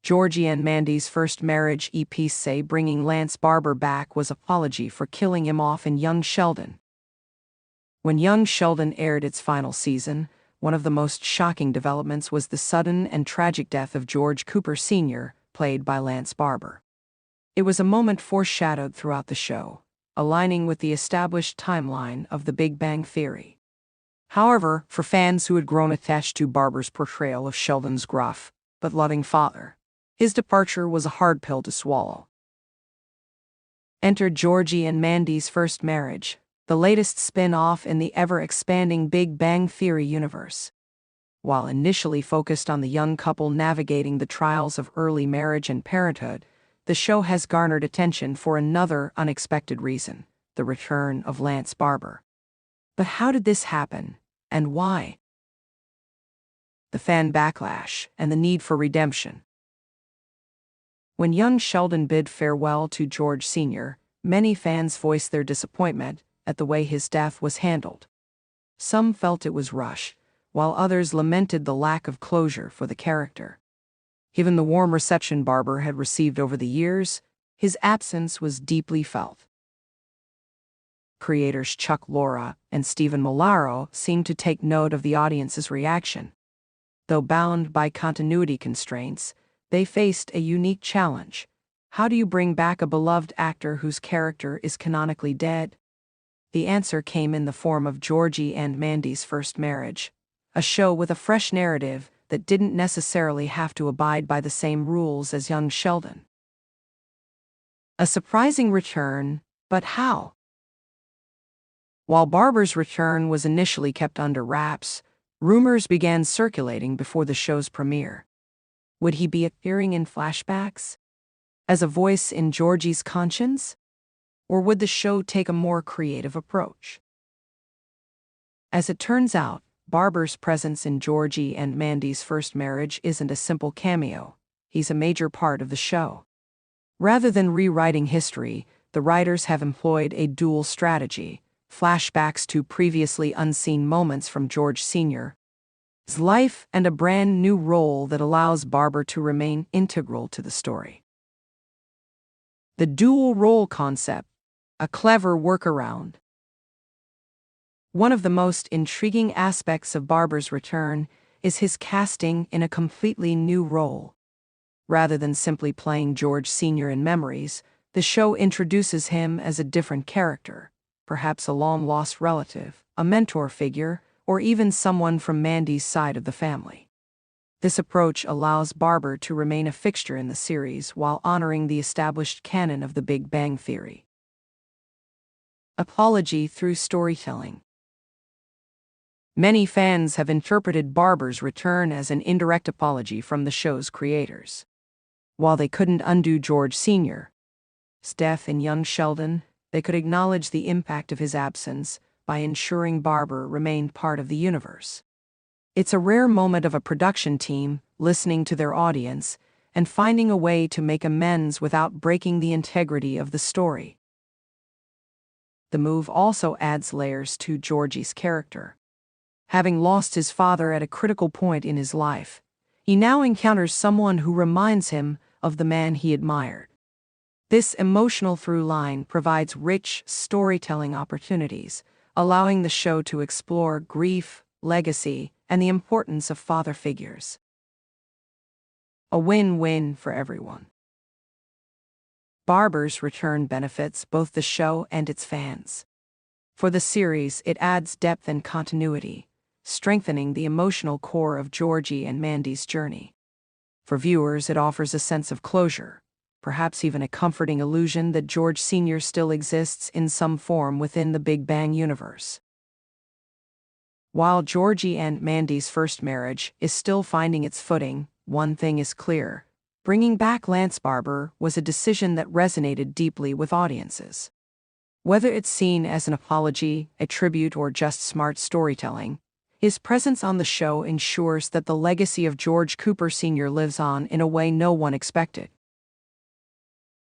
Georgie and Mandy's first marriage EP say bringing Lance Barber back was apology for killing him off in Young Sheldon. When Young Sheldon aired its final season, one of the most shocking developments was the sudden and tragic death of George Cooper Sr., played by Lance Barber. It was a moment foreshadowed throughout the show, aligning with the established timeline of The Big Bang Theory. However, for fans who had grown attached to Barber's portrayal of Sheldon's gruff but loving father, his departure was a hard pill to swallow. Enter Georgie and Mandy's first marriage, the latest spin-off in the ever-expanding Big Bang Theory universe. While initially focused on the young couple navigating the trials of early marriage and parenthood, the show has garnered attention for another unexpected reason: the return of Lance Barber. But how did this happen, and why? The fan backlash and the need for redemption. When young Sheldon bid farewell to George Sr., many fans voiced their disappointment at the way his death was handled. Some felt it was rushed, while others lamented the lack of closure for the character. Given the warm reception Barber had received over the years, his absence was deeply felt. Creators Chuck Lorre and Stephen Molaro seemed to take note of the audience's reaction. Though bound by continuity constraints, they faced a unique challenge. How do you bring back a beloved actor whose character is canonically dead? The answer came in the form of Georgie and Mandy's First Marriage, a show with a fresh narrative that didn't necessarily have to abide by the same rules as Young Sheldon. A surprising return, but how? While Barber's return was initially kept under wraps, rumors began circulating before the show's premiere. Would he be appearing in flashbacks, as a voice in Georgie's conscience? Or would the show take a more creative approach? As it turns out, Barber's presence in Georgie and Mandy's First Marriage isn't a simple cameo. He's a major part of the show. Rather than rewriting history, the writers have employed a dual strategy: flashbacks to previously unseen moments from George Sr.'s life and a brand new role that allows Barber to remain integral to the story. The dual role concept, a clever workaround. One of the most intriguing aspects of Barber's return is his casting in a completely new role. Rather than simply playing George Sr. in memories, the show introduces him as a different character, perhaps a long-lost relative, a mentor figure, or even someone from Mandy's side of the family. This approach allows Barber to remain a fixture in the series while honoring the established canon of The Big Bang Theory. Apology through storytelling. Many fans have interpreted Barber's return as an indirect apology from the show's creators. While they couldn't undo George Sr.'s death in Young Sheldon, they could acknowledge the impact of his absence by ensuring Barber remained part of the universe. It's a rare moment of a production team listening to their audience and finding a way to make amends without breaking the integrity of the story. The move also adds layers to Georgie's character. Having lost his father at a critical point in his life, he now encounters someone who reminds him of the man he admired. This emotional through line provides rich storytelling opportunities, allowing the show to explore grief, legacy, and the importance of father figures. A win-win for everyone. Barber's return benefits both the show and its fans. For the series, it adds depth and continuity, strengthening the emotional core of Georgie and Mandy's journey. For viewers, it offers a sense of closure, perhaps even a comforting illusion that George Sr. still exists in some form within the Big Bang universe. While Georgie and Mandy's First Marriage is still finding its footing, one thing is clear: bringing back Lance Barber was a decision that resonated deeply with audiences. Whether it's seen as an apology, a tribute, or just smart storytelling, his presence on the show ensures that the legacy of George Cooper Sr. lives on in a way no one expected.